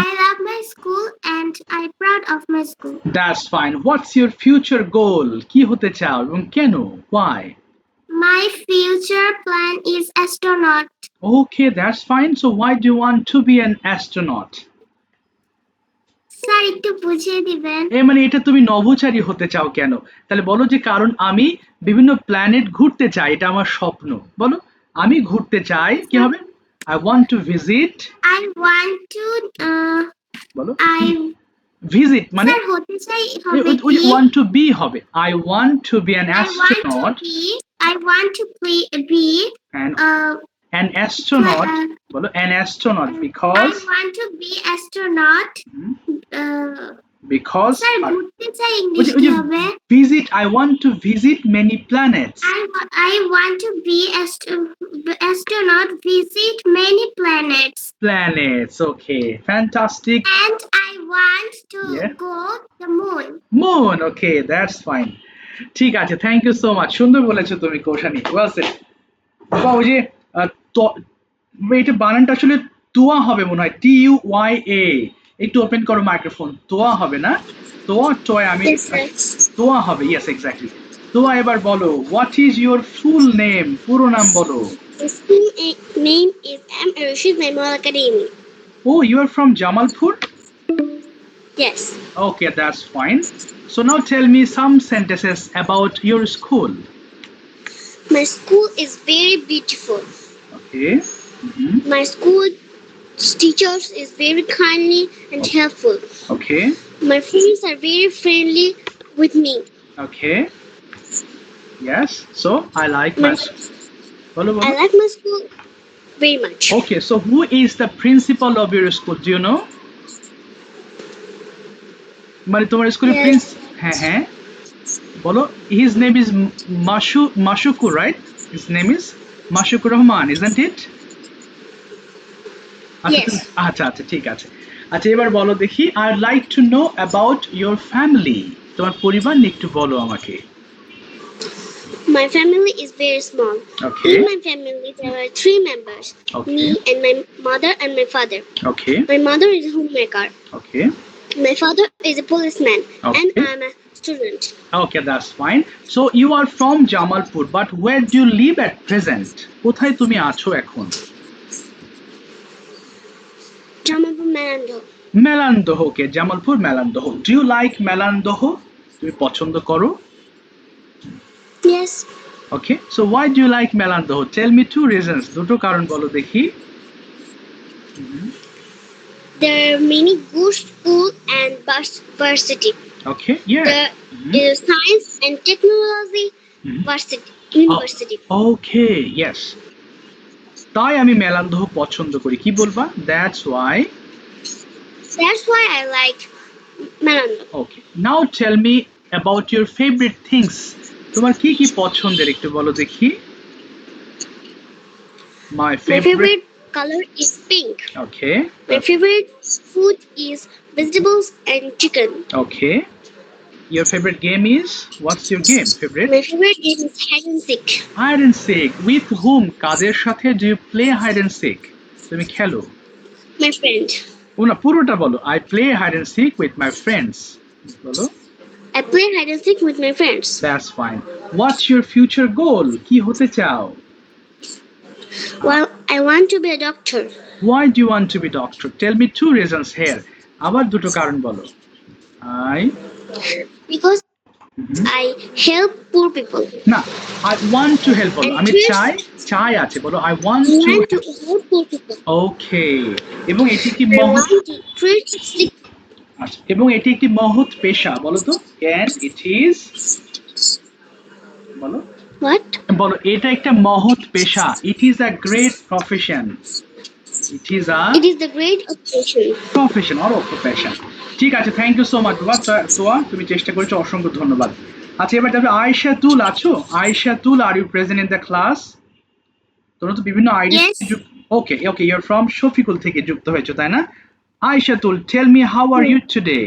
I love my school and I'm proud of my school. that's fine what's your future goal কি হতে চাও এবং কেন why My future plan is astronaut. okay that's fine so why do you want to be an astronaut sir একটু বুঝিয়ে দিবেন মানে এটা তুমি নভোচারী হতে চাও কেন তাহলে বলো যে কারণ আমি বিভিন্ন প্ল্যানেট ঘুরতে চাই এটা আমার স্বপ্ন বলো আমি ঘুরতে চাই কি হবে I want to visit I want to বলো I ভিজিট মানে স্যার হতে চাই হবে ওই কি ওয়ান্ট টু বি হবে I want to be an I want to be and uh, an astronaut বলো an astronaut because I want to be astronaut because sir ঘুরতে চাই ইংলিশ কি হবে visit I want to visit many planets I want to be astronaut visit many planets okay fantastic and I want to Yeah. go the moon moon okay that's fine ঠিক আছে thank you so much সুন্দর বলেছো তুমি Koushani well said বাবা ওই যে এটা বানানটা আসলে তোয়া হবে মনে হয় TUYA একটু ওপেন করো মাইক্রোফোন তোয়া হবে না তোয়া টয় আমি Yes, sir. তোয়া হবে ইয়েস এক্স্যাক্টলি তোয়া এবার বলো what is your full name পুরো নাম বলো The school name is M. Rashid Memorial Academy. Oh, you are from Jamalpur? Yes. Okay, that's fine. So now tell me some sentences about your school. My school is very beautiful. Okay. Mhm. My school teachers is very kindly and helpful. Okay. My friends are very friendly with me. Okay. Yes. So I like my. Bolo, bolo. I like my school very much. Okay. So who is the principal of your school? Do you know? মানে তোমার স্কুলের Yes. Prince হ্যাঁ হ্যাঁ বলো his name is Mashukur right his name is Mashukur Rahman isn't it Yes. আচ্ছা আচ্ছা ঠিক আছে আচ্ছা এবার বলো দেখি I would like to know about your family তোমার পরিবার নিয়ে একটু বলো আমাকে My family is very small. Okay. In my family, there are 3 members. Okay. Me and my mother and my father. Okay. My mother is a homemaker. Okay. My father is a policeman. Okay. And I'm a student. Okay, that's fine. So you are from Jamalpur, but where do you live at present? কোথায় তুমি আছো এখন? Jamalpur Manando. Melandah okay Jamalpur Melandah do you like Melandah তুমি পছন্দ করো Yes. Okay so why do you like Melandah tell me two reasons দুটো কারণ বলো দেখি There are many good school and varsity. Okay yeah There is science and technology university. Okay yes তাই আমি মেলান্দহ পছন্দ করি কি বলবা that's why That's why I like Manando. Okay now tell me about your favourite things তোমার কি কি পছন্দের একটু বলো দেখি মাই My favorite color is pink. Okay. My favorite food is vegetables and chicken. Okay. Your favorite game is? What's your game? Favorite? My favorite game is hide and seek. Hide and seek. With whom? কাদের সাথে do you play hide and seek? তুমি খেলো। My friend. না পুরোটা বলো। I play hide and seek with my friends. বলো। I play hide and seek with my friends. That's fine. What's your future goal? কি হতে চাও? Well, I want to be a doctor. Why do you want to be doctor? Tell me 2 reasons here. আবার দুটো কারণ বলো। Because I help poor people. না I want to help বলো আমি চাই আছে বলো I want I to want to help poor people. Okay এবং এটি কি I want to treat sick. আচ্ছা এবং এটি একটি মহৎ পেশা বলো তো and it is বলো What? বলো এটা একটা মহৎ পেশা it is a great profession it is the great profession or occupation ঠিক আছে থ্যাংক ইউ সো মাচ তোয়া তুমি চেষ্টা করেছো অসংখ্য ধন্যবাদ আচ্ছা এবার যাবে আয়েশা তুল আছো Aishatul are you present in the class তোমরা তো বিভিন্ন ID okay okay you are from Shafiqul থেকে যুক্ত হয়েছো তাই না Aishatul tell me how are you today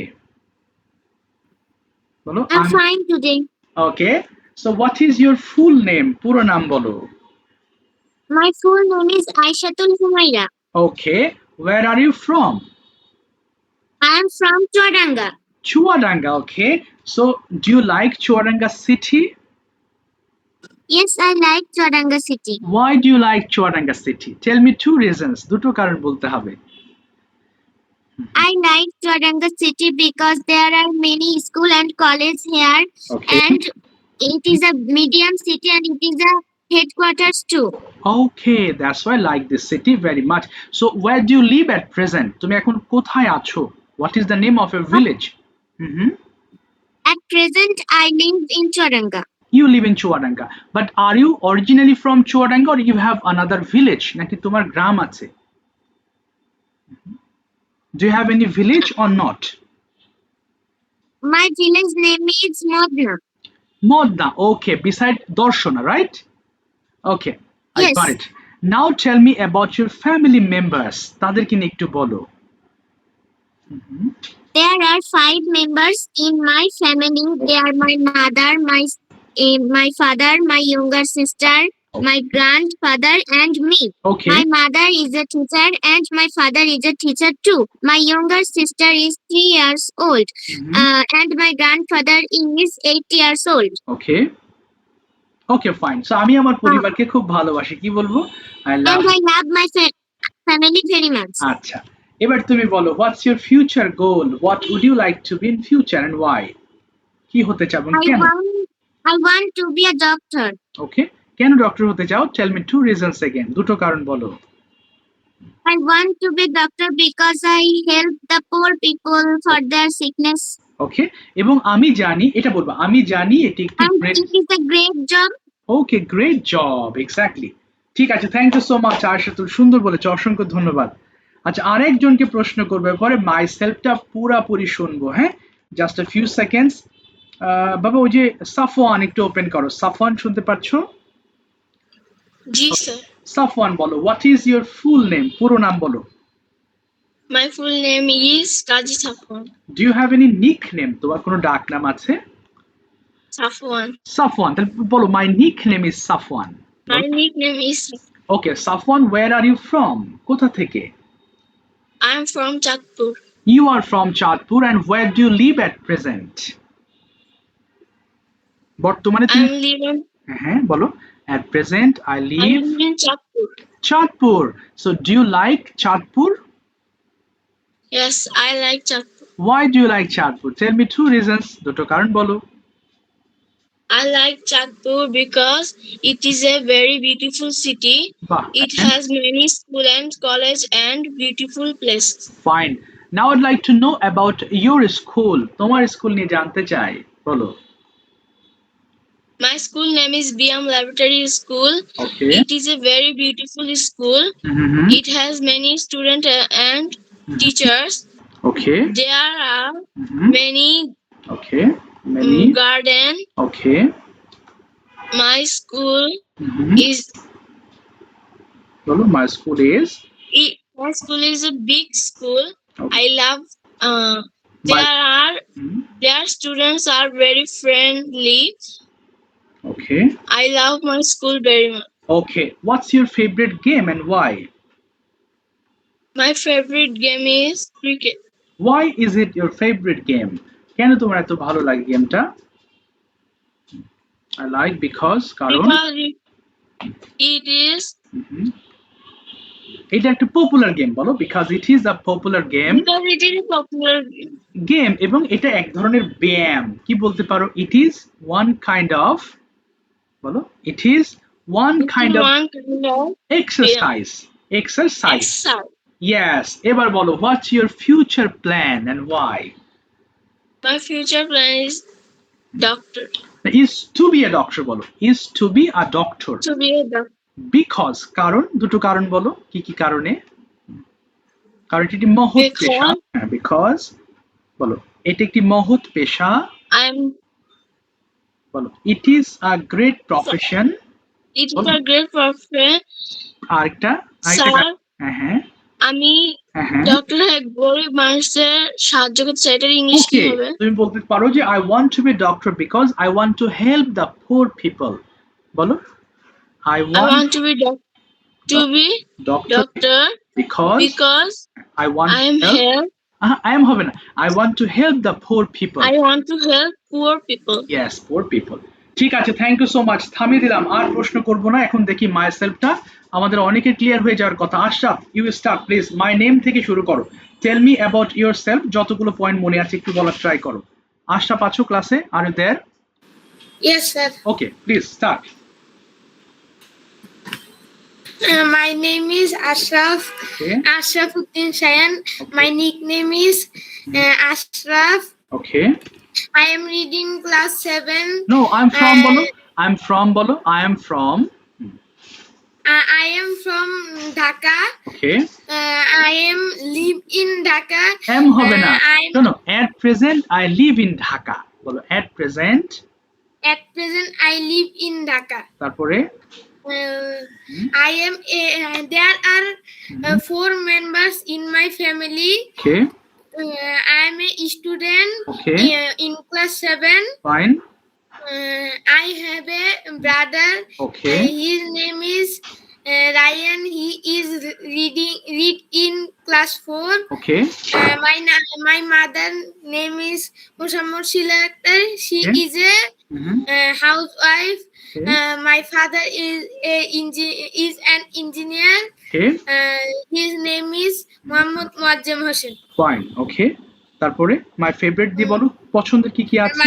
বলো I'm fine today. Okay so what is your full name পুরো নাম বলো My full name is Aishatul Humaira. Okay where are you from I am from Chuadanga. Chuadanga, okay. So, do you like Chuadanga city? Yes, I like Chuadanga city. Why do you like Chuadanga city? Tell me 2 reasons. দুটো কারণ বলতে হবে। I like Chuadanga city because there are many school and college here, Okay. and it is a medium city and it is a headquarters too. Okay, that's why I like this city very much. So, where do you live at present? তুমি এখন কোথায় আছো? What is the name of your village? Mhm. At present, I live in Choranga. You live in Chuadanga. But are you originally from Chuadanga or you have another village? নাকি তোমার গ্রাম আছে? Do you have any village or not? My village name is Modna. Modna. Okay, beside Dorshona, right? Okay, I Yes. got it. Now tell me about your family members. তাদেরকে নিয়ে একটু বলো। There are 5 members in my family. They are my mother, my father, my younger sister, my grandfather, and me. Okay. My mother is a teacher and my father is a teacher too. My younger sister is 3 years old and my grandfather is 8 years old. Okay. Okay, fine. So আমি আমার পরিবারকে খুব ভালোবাসি। কি বলবো? I love And I love my family very much. আচ্ছা। এবার তুমি বলো what's your future goal? What would you like to be in future and why? কি হতে চাও এবং কেন? I want to be a doctor. Okay. কেন ডক্টর হতে চাও? Tell me 2 reasons again. দুটো কারণ বলো। I want to be doctor because I help the poor people for their sickness. Okay. এবং আমি জানি এটা বলবো আমি জানি এটি একটি And great it is a great job. Okay great job exactly ঠিক আছে thank you so much Ayesha তুমি সুন্দর বলেছো অসংখ্য ধন্যবাদ আচ্ছা আরেকজনকে প্রশ্ন করবে পরে মাই সেলফটা পুরাপুরি শুনবো হ্যাঁ জাস্ট আ ফিউ সেকেন্ডস বাবা ওই যে সাফওয়ান একটু ওপেন করো সাফওয়ান শুনতে পাচ্ছো জি স্যার সাফওয়ান বলো what is your full name পুরো নাম বলো my full name is Kazi Safwan do you have any nickname তোমার কোনো ডাক নাম আছে সাফওয়ান সাফওয়ান তাহলে বলো my nickname is Safwan my nickname is okay Safwan where are you from কোথা থেকে I am from Chandpur You are from Chatpur and where do you live at present? বর্তমানে আই তুমি এম লিভিং হ্যাঁ বলো at present I I live live in Chandpur Chatpur. So do you like Chatpur? Yes I like Chandpur Why do you like Chatpur? Tell me 2 reasons. দুটো কারণ বলো I like Chatpur because it is a very beautiful city. বাহ It has many school and college and beautiful places. fine. Now I'd like to know about your school. তোমার school নিয়ে জানতে চাই বলো My school name is BM Laboratory School. Okay. It is a very beautiful school. Mhm. It has many students and teachers. Okay. There are Mhm. many Okay. Many. garden. Okay. My school Mhm. is বলো my school is my school is a big school. Okay. I love My- Mhm. their students are very friendly. Okay. I love my school very much. Okay. What's your favorite game and why? My favorite game is cricket Why is it your favorite game? কেন তোমার এত ভালো লাগে গেমটা? I like because কারণ because it is Mhm. এটা একটা popular game বলো because it is a popular game a popular game. Game এবং এটা এক ধরনের ব্যায়াম কি বলতে পারো it is one kind of বলো it is one kind of One kind of exercise exercise exercise. yes এবার বলো what's your future plan and why My future plan is doctor. is to be a doctor বলো is to be a doctor To be a doctor because কারণ দুটো কারণ বলো কি কি কারণে কারণ এটি একটি মহৎ Because- পেশা হ্যাঁ, because বলো এটি একটি মহৎ পেশা I'm. বলো it is a great profession It is a great profession. আরেকটা Sir, হ্যাঁ হ্যাঁ আমি হ্যাঁ ডক্টর গরিব মানুষদের সাহায্য করতে চাই এটার ইংলিশ কি Okay, হবে তুমি বলতে পারো যে I want to be a doctor because I want to help the poor people বলো I I want want to be doctor doctor because I want I am to help help. I am হবে না I want to help the poor people I want to help poor people. yes poor people ঠিক আছে thank you so much থামিয়ে দিলাম আর প্রশ্ন করব না এখন দেখি মাই সেলফটা আমাদের অনেকের ক্লিয়ার হয়ে যাওয়ার কথা Ashraf you start please my name থেকে শুরু করো tell me about yourself যতগুলো পয়েন্ট মনে আছে একটু বলার ট্রাই করো আশরাফ আছো ক্লাসে are you there Yes, sir. Okay please start My name is Ashraf. Okay. Ashrafuddin Shayan. My nickname is Ashraf. Okay. I am reading class 7. No, I'm from bolo. I'm from bolo. I am from. I am from Dhaka. Okay. I am live in Dhaka. M হবে না। I'm No, no. At present, I live in Dhaka. বলো at present। at present I live in Dhaka. তারপরে I am there are 4 members in my family. okay, I am a student okay, in class 7. fine, I have a brother. okay, His name is Ryan. He is read in class 4. okay, My mother name is Muhammad Sheila Akhtar. She Okay. is a housewife. okay, My father is an engineer. okay, His name is Muhammad Muazzam Hossein. fine, okay। তারপরে my favorite দিয়ে বলো পছন্দের কি কি আছে?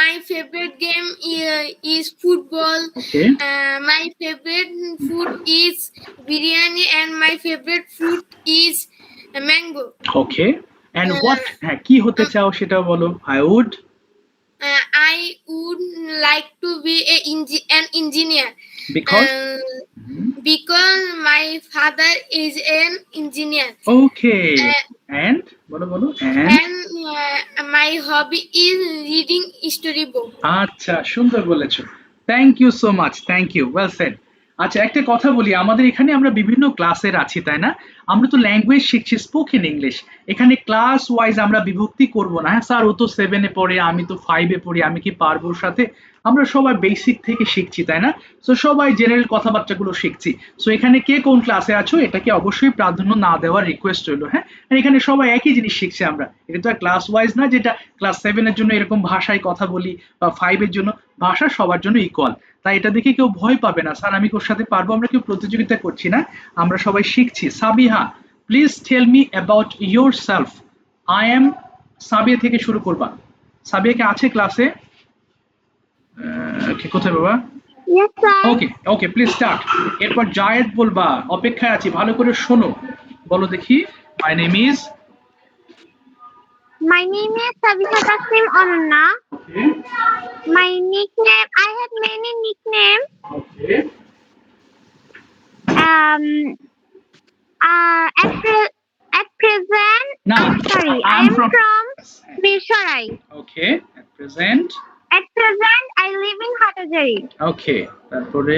My favorite game is football. Okay, My favorite food is biryani, and my favorite fruit is mango. okay, and what হ্যাঁ কি হতে চাও সেটা বলো। I would I would like to be an engineer because because my father is an engineer. okay, and বলো বলো and And my hobby is reading storybook. আচ্ছা সুন্দর বলেছো। Thank you so much, thank you, well said. আচ্ছা একটা কথা বলি, আমাদের এখানে আমরা বিভিন্ন ক্লাসের আছি তাই না? আমরা তো ল্যাঙ্গুয়েজ শিখছি স্পোকেন ইংলিশ। এখানে ক্লাস ওয়াইজ আমরা বিভক্তি করব না। হ্যাঁ স্যার ও তো 7-এ পড়ে, আমি তো 5-এ পড়ি, আমি কি পারবো ওর সাথে? আমরা সবাই বেসিক থেকে শিখছি তাই না? সো সবাই জেনারেল কথাবার্তাগুলো শিখছি। সো এখানে কে কোন ক্লাসে আছো এটাকে অবশ্যই প্রাধান্য না দেওয়ার রিকোয়েস্ট রইলো। হ্যাঁ আর এখানে সবাই একই জিনিস শিখছে আমরা। এটা তো ক্লাস ওয়াইজ না যেটা ক্লাস 7-এর জন্য এরকম ভাষায় কথা বলি বা 5-এর জন্য, ভাষা সবার জন্য ইকুয়াল। তাই এটা দেখে কেউ ভয় পাবে না স্যার আমি ওর সাথে পারবো, আমরা কেউ প্রতিযোগিতা করছি না, আমরা সবাই শিখছি। Sabiha please tell me about yourself. I am Sabiya থেকে শুরু করবা। সাবিয়া কি আছে ক্লাসে? কোথায় বাবা? Yes, sir. Okay okay please start. এরপর জায়েদ বলবা, অপেক্ষায় আছি, ভালো করে শোনো। বলো দেখি। My name is My name is Sabita Tasnim Anna. My nickname, I have many nicknames. Okay At present, No, sorry, I I'm am from- from Mirsharai. Okay at present At present, I live in Hatajari. ওকে তারপরে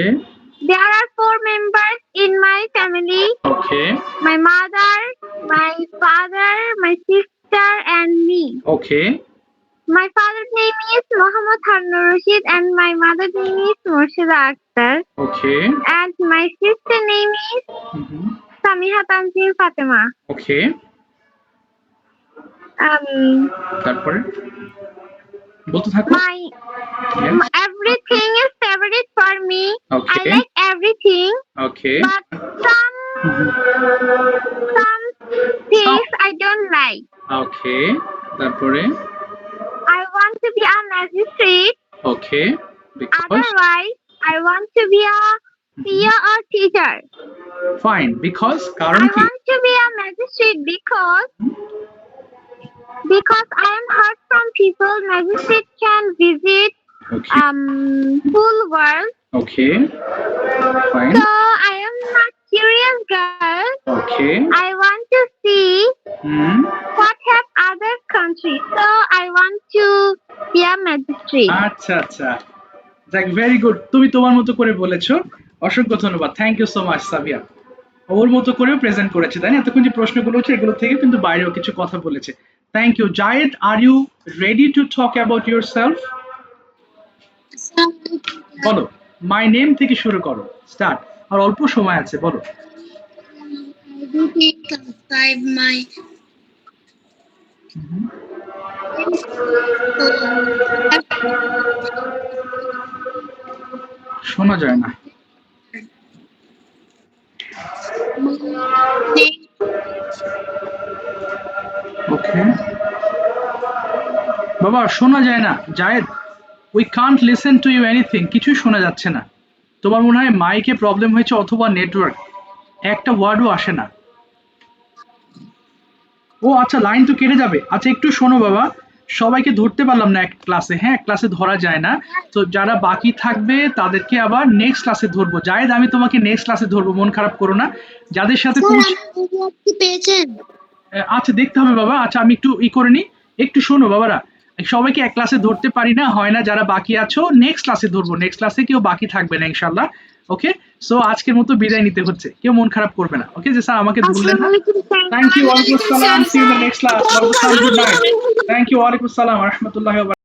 There are 4 members in my family. Okay My mother, my father, my sister, and me. Okay My father's name is Mohammad Harun Rashid and my mother's name is Murshida Akhtar. Okay And my sister name is Samiha Tanzil Fatima. ওকে তারপরে বলতে থাকো। My Yes. everything is favorite for me. Okay. I like everything, okay but some things I don't like. ওকে তারপরে I want to be a magistrate. Okay because Otherwise, I want to be a peer or teacher. Fine because কারণ I কি? want to be a magistrate because I am heard from people magistrate can visit okay full world. Okay fine So I am a curious girl. Okay I want to see hmm what have other countries. So I want to be a magistrate. আচ্ছা আচ্ছা যাক very good, তুমি তোমার মতো করে বলেছো, অসংখ্য ধন্যবাদ, thank you so much Sabia. ওর মতো করেও প্রেজেন্ট করেছে তাই না? এতক্ষণ যে প্রশ্নগুলো হচ্ছে এগুলো থেকে কিন্তু বাইরেও কিছু কথা বলেছে। Thank you. Zayed are you ready to talk about yourself? বলো মাই নেম থেকে শুরু করো, স্টার্ট, আর অল্প সময় আছে, বলো। শোনা যায় না। ওকে বাবা শোনা যায় না Zayed, we can't listen to you anything, কিছুই শোনা যাচ্ছে না। তোমার মনে হয় মাইকে প্রবলেম হয়েছে অথবা নেটওয়ার্ক, একটা ওয়ার্ডও আসে না। ও আচ্ছা, লাইন তো কেটে যাবে। আচ্ছা একটু শোনো বাবা, সবাইকে ধরতে পারলাম না এক ক্লাসে, হ্যাঁ ক্লাসে ধরা যায় না। তো যারা বাকি থাকবে তাদেরকে আবার নেক্সট ক্লাসে ধরবো। জায়েদ আমি তোমাকে নেক্সট ক্লাসে ধরবো, মন খারাপ করো না। যাদের সাথে পেয়েছেন? আচ্ছা দেখতে হবে বাবা। আচ্ছা আমি একটু করে নিই। একটু শোনো বাবারা, সবাইকে এক ক্লাসে ধরতে পারি না, হয় না। যারা বাকি আছো নেক্সট ক্লাসে ধরবো, নেক্সট ক্লাসে কেউ বাকি থাকবে না ইনশাল্লাহ। ওকে, সো আজকের মতো বিদায় নিতে হচ্ছে, কেউ মন খারাপ করবে না। ওকে যে স্যার আমাকে ধরলেন না। থ্যাংক ইউ, ওয়ালাইকুম আসসালাম, see you in the next class, ওয়ালাইকুম আসসালাম, গুড নাইট, থ্যাংক ইউ, ওয়ালাইকুম আসসালাম ওয়া রাহমাতুল্লাহি ওয়া বারাকাতুহু।